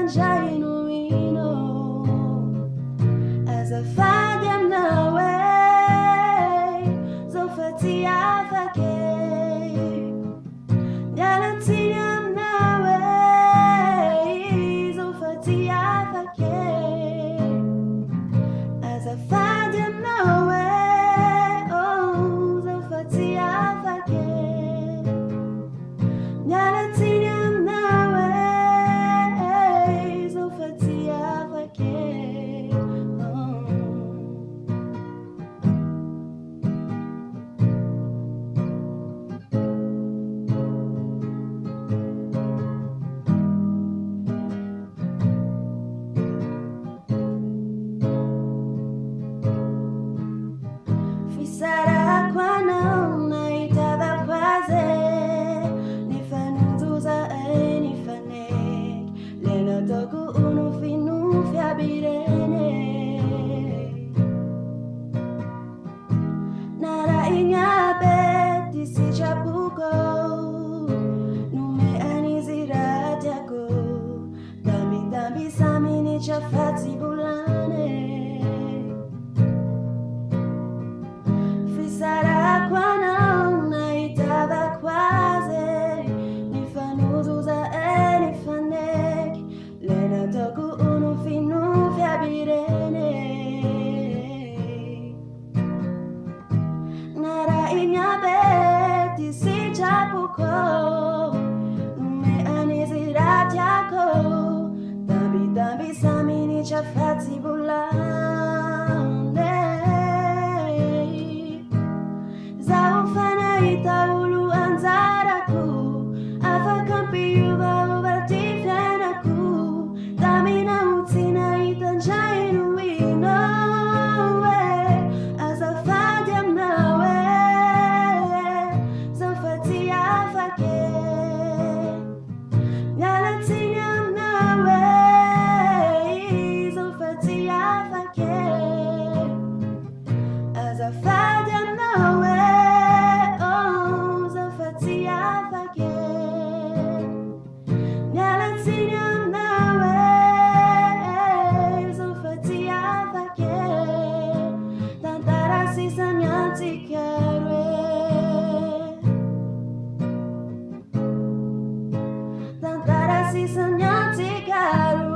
genuino as a fadem na way so fatia fake galatinam na way so fatia fake as a fadem na way oh so fatia fake galatinam na way so fatia fake Fisara kwa naitaba kwaze nifanuzuza nifanek lena toku unufinu fiabirene nara ingabe disi chapuko nume anizira jako dami samini chafati bulane Fisara kwa naitaba kwaze nifanuzuza nifanek lena toku unufinu fiabirene nara ingabe disi chapuko nume anizira jako dami samini chafati bulane Zaufana itaulu anzaraku Afakampi yuva uvatifanaku Damina utina itanjainu inowe Azafadiam nawe Zafati afake Galatiniam nawe Zafati afake Azafadiam nawe Galatinam nawe so fatia fake tantara si sanyati karwe tantara si sanyati karwe